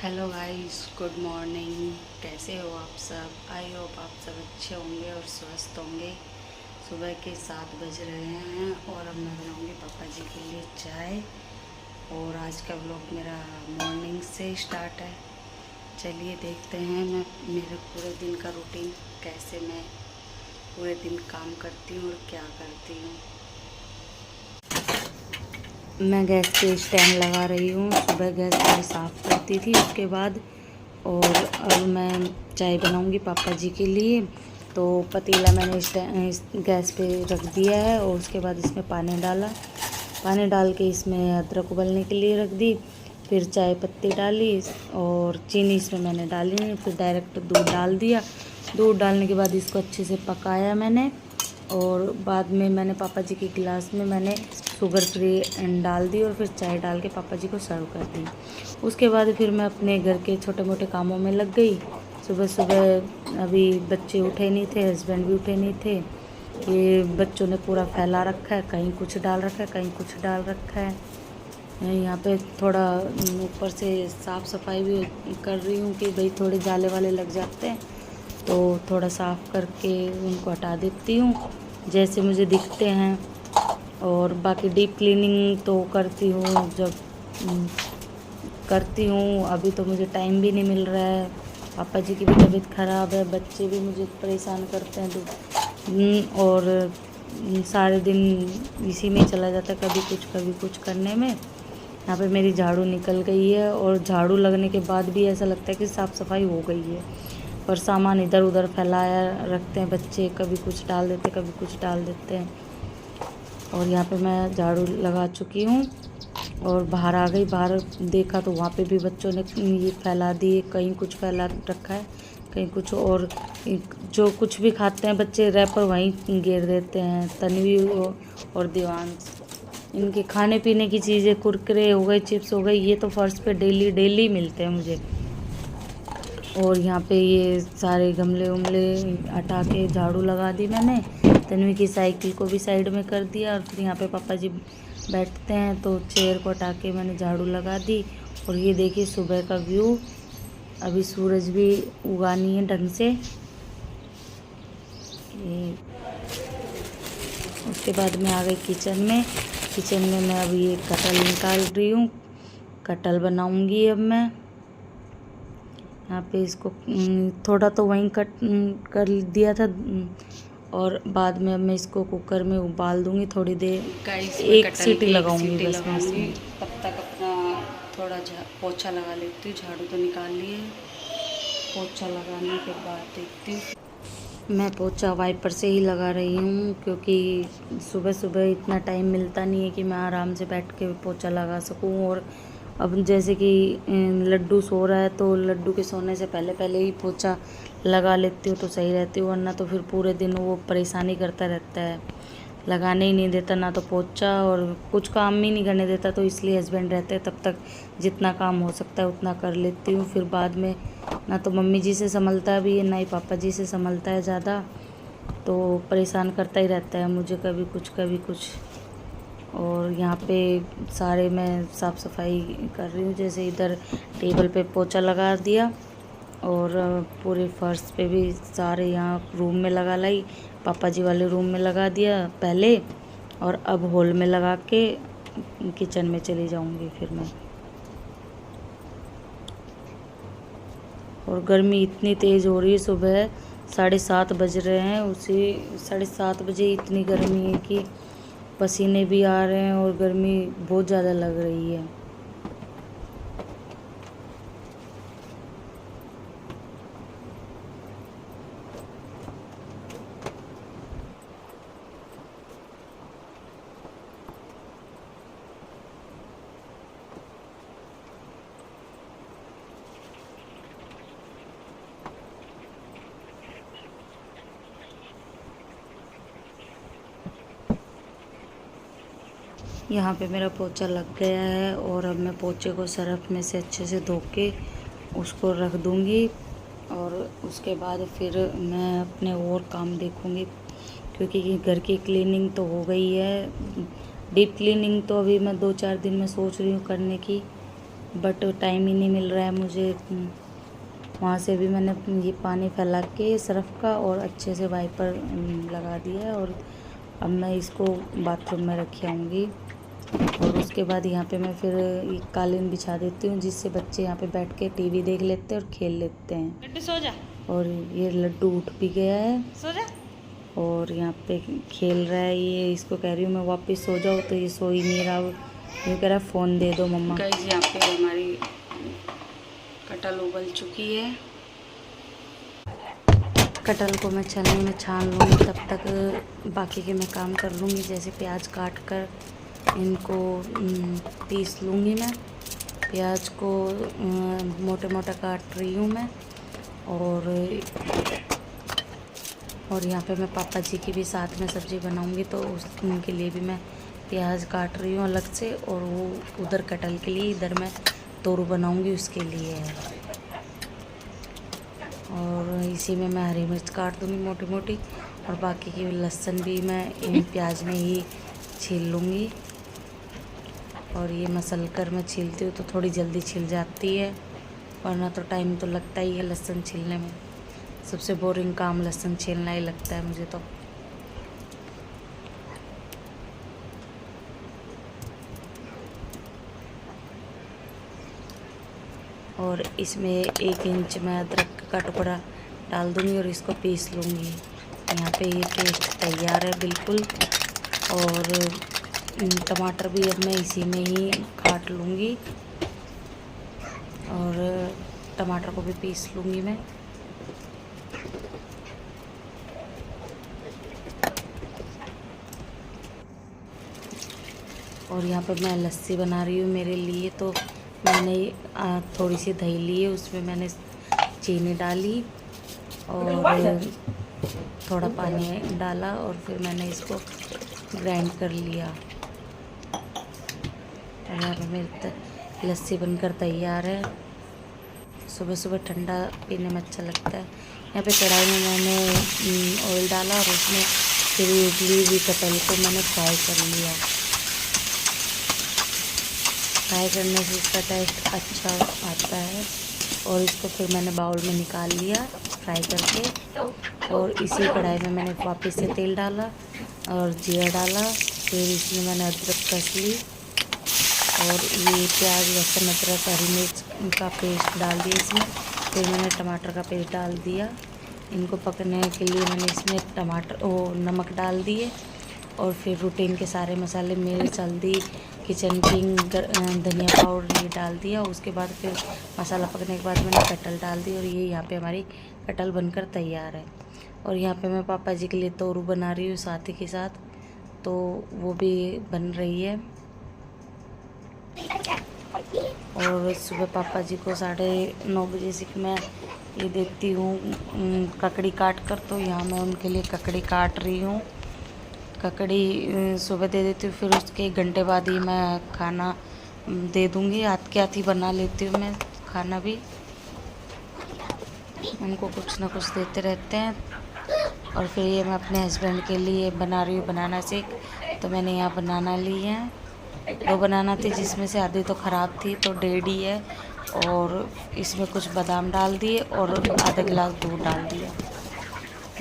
Hello guys, good morning. कैसे हो आप सब? आई होप आप सब अच्छे होंगे और स्वस्थ होंगे। सुबह के 7 बज रहे हैं और अब मैं बनाऊंगी पापा जी के लिए चाय। और आज का व्लॉग मेरा मॉर्निंग से स्टार्ट है। चलिए देखते हैं मैं मेरे पूरे दिन का रूटीन, कैसे मैं पूरे दिन काम करती हूँ और क्या करती हूँ। मैं गैस पे स्टैंड लगा रही हूँ। सुबह गैस मेरी साफ़ करती थी उसके बाद, और अब मैं चाय बनाऊंगी पापा जी के लिए। तो पतीला मैंने गैस पे रख दिया है और उसके बाद इसमें पानी डाल के इसमें अदरक उबलने के लिए रख दी। फिर चाय पत्ती डाली और चीनी इसमें मैंने डाली नहीं, फिर डायरेक्ट दूध डाल दिया। दूध डालने के बाद इसको अच्छे से पकाया मैंने, और बाद में मैंने पापा जी के गिलास में मैंने शुगर फ्री डाल दी और फिर चाय डाल के पापा जी को सर्व कर दी। उसके बाद फिर मैं अपने घर के छोटे मोटे कामों में लग गई। सुबह सुबह अभी बच्चे उठे नहीं थे, हस्बैंड भी उठे नहीं थे। ये बच्चों ने पूरा फैला रखा है, कहीं कुछ डाल रखा है, कहीं कुछ डाल रखा है। यहाँ पे थोड़ा ऊपर से साफ़ सफाई भी कर रही हूँ कि भाई थोड़े जाले वाले लग जाते हैं, तो थोड़ा साफ़ करके उनको हटा देती हूँ जैसे मुझे दिखते हैं। और बाकी डीप क्लीनिंग तो करती हूँ जब करती हूँ। अभी तो मुझे टाइम भी नहीं मिल रहा है, पापा जी की भी तबीयत ख़राब है, बच्चे भी मुझे परेशान करते हैं और सारे दिन इसी में चला जाता है, कभी कुछ करने में। यहाँ पे मेरी झाड़ू निकल गई है और झाड़ू लगने के बाद भी ऐसा लगता है कि साफ़ सफाई हो गई है, पर सामान इधर उधर फैलाया रखते हैं बच्चे, कभी कुछ डाल देते कभी कुछ डाल देते हैं। और यहाँ पे मैं झाड़ू लगा चुकी हूँ और बाहर आ गई। बाहर देखा तो वहाँ पे भी बच्चों ने ये फैला दिए, कहीं कुछ फैला रखा है, कहीं कुछ। और जो कुछ भी खाते हैं बच्चे रैपर वहीं गिर देते हैं। तन्वी और देवांश, इनके खाने पीने की चीज़ें, कुरकुरे हो गए, चिप्स हो गए, ये तो फर्श पे डेली डेली मिलते हैं मुझे। और यहाँ पे ये सारे गमले उमले हटा के झाड़ू लगा दी मैंने। तन्वी की साइकिल को भी साइड में कर दिया और फिर यहाँ पे पापा जी बैठते हैं तो चेयर को हटा के मैंने झाड़ू लगा दी। और ये देखिए सुबह का व्यू, अभी सूरज भी उगा नहीं है ढंग से। ये उसके बाद मैं आ गई किचन में। किचन में मैं अभी ये कटहल निकाल रही हूँ, कटहल बनाऊँगी अब मैं। यहाँ पे इसको थोड़ा तो वहीं कट कर दिया था, और बाद में अब मैं इसको कुकर में उबाल दूँगी थोड़ी देर। एक सीटी लगाऊंगी बस मैं इसमें। तब तक अपना थोड़ा पोछा लगा लेती हूँ। झाड़ू तो निकाल लिए, पोछा लगाने के बाद देखती हूँ। मैं पोछा वाइपर से ही लगा रही हूँ क्योंकि सुबह सुबह इतना टाइम मिलता नहीं है कि मैं आराम से बैठ के पोछा लगा सकूँ। और अब जैसे कि लड्डू सो रहा है तो लड्डू के सोने से पहले पहले ही पोछा लगा लेती हूँ तो सही रहती हूँ, वरना तो फिर पूरे दिन वो परेशानी करता रहता है, लगाने ही नहीं देता ना तो पोछा, और कुछ काम ही नहीं करने देता। तो इसलिए हस्बैंड रहते हैं तब तक जितना काम हो सकता है उतना कर लेती हूँ। फिर बाद में ना तो मम्मी जी से संभलता भी है, ना ही पापा जी से संभलता है ज़्यादा, तो परेशान करता ही रहता है मुझे, कभी कुछ कभी कुछ। और यहाँ पे सारे मैं साफ़ सफाई कर रही हूँ, जैसे इधर टेबल पे पोछा लगा दिया और पूरे फर्श पे भी सारे यहाँ रूम में लगा लाई, पापा जी वाले रूम में लगा दिया पहले, और अब हॉल में लगा के किचन में चली जाऊँगी फिर मैं। और गर्मी इतनी तेज़ हो रही है, सुबह 7:30 बज रहे हैं, उसी 7:30 बजे इतनी गर्मी है कि पसीने भी आ रहे हैं और गर्मी बहुत ज़्यादा लग रही है। यहाँ पे मेरा पोछा लग गया है और अब मैं पोछे को सरफ में से अच्छे से धो के उसको रख दूँगी। और उसके बाद फिर मैं अपने और काम देखूँगी, क्योंकि घर की क्लीनिंग तो हो गई है। डीप क्लीनिंग तो अभी मैं 2-4 दिन में सोच रही हूँ करने की, बट टाइम ही नहीं मिल रहा है मुझे। वहाँ से भी मैंने ये पानी फैला के सर्फ़ का और अच्छे से वाइपर लगा दिया है। और अब मैं इसको बाथरूम में रख आऊँगी। और उसके बाद यहाँ पे मैं फिर एक कालीन बिछा देती हूँ, जिससे बच्चे यहाँ पे बैठ के टीवी देख लेते हैं और खेल लेते हैं। लड्डू सो जा। और ये लड्डू उठ भी गया है, सो जा। और यहाँ पे खेल रहा है। ये इसको कह रही हूँ मैं वापस सो जाओ, तो ये सो ही नहीं रहा। ये कह रहा है फ़ोन दे दो मम्मा। गाइस यहाँ पे हमारी कटहल उबल चुकी है। कटहल को मैं छलनी में छान लूँगी, तब तक बाकी के मैं काम कर लूँगी। जैसे प्याज काट कर इनको पीस लूँगी मैं। प्याज को मोटे मोटे काट रही हूँ मैं। और यहाँ पे मैं पापा जी की भी साथ में सब्ज़ी बनाऊँगी, तो उनके लिए भी मैं प्याज काट रही हूँ अलग से। और वो उधर कटहल के लिए, इधर मैं तोरू बनाऊँगी उसके लिए है। और इसी में मैं हरी मिर्च काट दूँगी मोटी मोटी, और बाकी की लहसुन भी मैं इन प्याज में ही छील लूँगी। और ये मसल कर मैं छीलती हूँ तो थोड़ी जल्दी छिल जाती है, वरना तो टाइम तो लगता ही है लहसुन छीलने में। सबसे बोरिंग काम लहसुन छीलना ही लगता है मुझे तो। और इसमें 1 इंच मैं अदरक का टुकड़ा डाल दूँगी और इसको पीस लूँगी। यहाँ पे ये पेस्ट तैयार है बिल्कुल। और टमाटर भी अब मैं इसी में ही काट लूँगी, और टमाटर को भी पीस लूँगी मैं। और यहाँ पे मैं लस्सी बना रही हूँ मेरे लिए, तो मैंने थोड़ी सी दही ली है, उसमें मैंने चीनी डाली और थोड़ा पानी डाला, और फिर मैंने इसको ग्राइंड कर लिया। और यहाँ पे मेरी लस्सी बनकर तैयार है। सुबह सुबह ठंडा पीने में अच्छा लगता है। यहाँ पे कढ़ाई में मैंने ऑयल डाला, और उसमें फिर उबली हुई कटहल को मैंने फ्राई कर लिया। फ्राई करने से इसका टेस्ट अच्छा आता है। और इसको फिर मैंने बाउल में निकाल लिया फ्राई करके। और इसी कढ़ाई में मैंने वापस से तेल डाला और जीरा डाला। फिर इसमें मैंने अदरक कस ली, और ये प्याज लहसुन अदरक हरी मिर्च का पेस्ट डाल दिया इसमें। फिर मैंने टमाटर का पेस्ट डाल दिया। इनको पकने के लिए मैंने इसमें नमक डाल दिए। और फिर रूटीन के सारे मसाले, मिर्च, हल्दी, किचन किंग, धनिया पाउडर ये डाल दिया। उसके बाद फिर मसाला पकने के बाद मैंने कटहल डाल दी, और ये यहाँ पे हमारी कटहल बनकर तैयार है। और यहाँ पे मैं पापा जी के लिए तोरू बना रही हूँ साथ ही के साथ, तो वो भी बन रही है। और सुबह पापा जी को 9:30 बजे से मैं ये देती हूँ ककड़ी काट कर, तो यहाँ मैं उनके लिए ककड़ी काट रही हूँ। ककड़ी सुबह दे देती हूँ, फिर उसके 1 घंटे बाद ही मैं खाना दे दूँगी। हाथ के हाथ ही बना लेती हूँ मैं खाना भी। उनको कुछ ना कुछ देते रहते हैं। और फिर ये मैं अपने हस्बैंड के लिए बना रही हूँ बनाना शेक। तो मैंने यहाँ बनाना ली है, 2 बनाना थी, जिसमें से आधी तो ख़राब थी, तो 1.5 ही है। और इसमें कुछ बादाम डाल दिए और आधा गिलास दूध डाल दिया।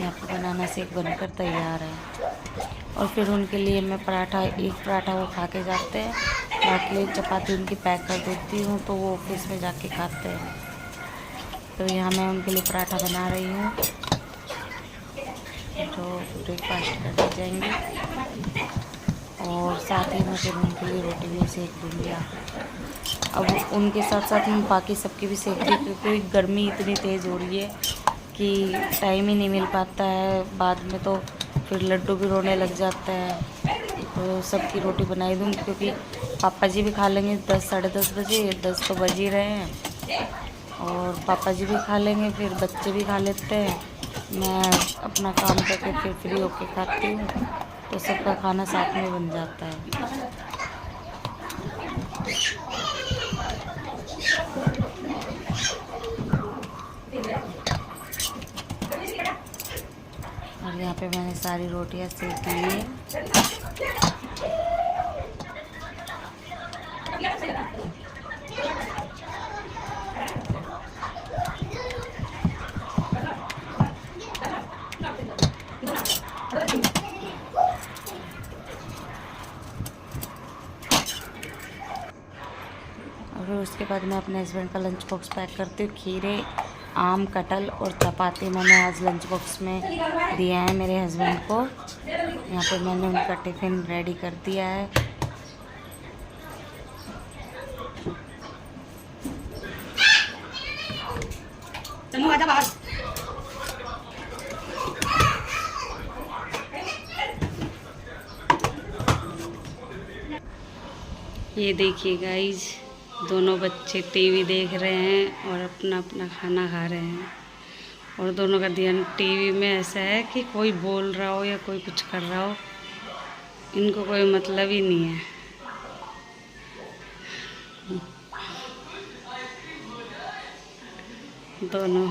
यहाँ पर बनाना शेक बनकर तैयार है। और फिर उनके लिए मैं एक पराठा वो खा के जाते हैं, बाकी चपाती उनकी पैक कर देती हूँ, तो वो ऑफिस में जाके खाते हैं। तो यहाँ मैं उनके लिए पराठा बना रही हूँ, जो ब्रेकफास्ट करके जाएंगे। और साथ ही मैं फिर उनके लिए रोटी भी सेक दूँगी। अब उनके साथ साथ मैं बाकी सबकी भी सेक दी, क्योंकि गर्मी इतनी तेज़ हो रही है कि टाइम ही नहीं मिल पाता है। बाद में तो फिर लड्डू भी रोने लग जाता है, तो सबकी रोटी बनाई दूँगी, क्योंकि पापा जी भी खा लेंगे 10 साढ़े 10 बजे। 10 तो बज ही रहे हैं। और पापा जी भी खा लेंगे, फिर बच्चे भी खा लेते हैं। मैं अपना काम करके फिर फ्री होके खाती हूँ, तो सबका खाना साथ में बन जाता है। और यहाँ पे मैंने सारी रोटियाँ सेक ली है। बाद मैं अपने हस्बैंड का लंच बॉक्स पैक करती हूँ। खीरे, आम, कटहल और चपाती मैंने आज लंच बॉक्स में दिया है मेरे हस्बैंड को। यहाँ पे मैंने उनका टिफ़िन रेडी कर दिया है। चलो आजा बाहर। ये देखिए गाइज, दोनों बच्चे टीवी देख रहे हैं और अपना अपना खाना खा रहे हैं। और दोनों का ध्यान टीवी में ऐसा है कि कोई बोल रहा हो या कोई कुछ कर रहा हो, इनको कोई मतलब ही नहीं है। दोनों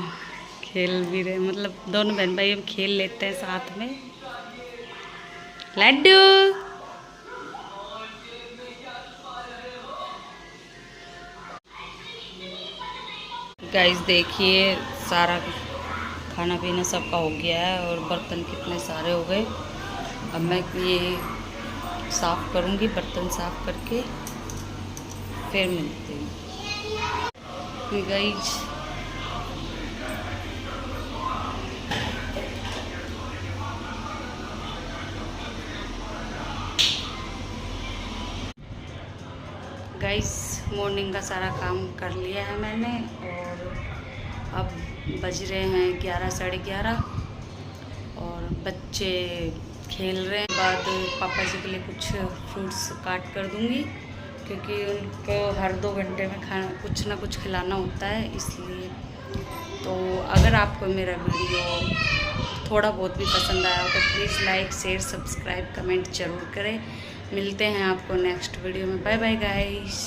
खेल भी रहे, मतलब दोनों बहन भाई अब खेल लेते हैं साथ में। लड्डू गाइस देखिए, सारा खाना पीना सबका हो गया है और बर्तन कितने सारे हो गए। अब मैं ये साफ़ करूँगी, बर्तन साफ़ करके फिर मिलती हूँ गाइस। गाइस मॉर्निंग का सारा काम कर लिया है मैंने और अब बज रहे हैं 11 साढ़े 11 और बच्चे खेल रहे हैं। बाद पापा जी के लिए कुछ फ्रूट्स काट कर दूंगी क्योंकि उनको हर 2 घंटे में खाना कुछ ना कुछ खिलाना होता है, इसलिए। तो अगर आपको मेरा वीडियो थोड़ा बहुत भी पसंद आया हो तो please like, share, subscribe, comment ज़रूर करें। मिलते हैं आपको नेक्स्ट वीडियो में। Bye bye guys.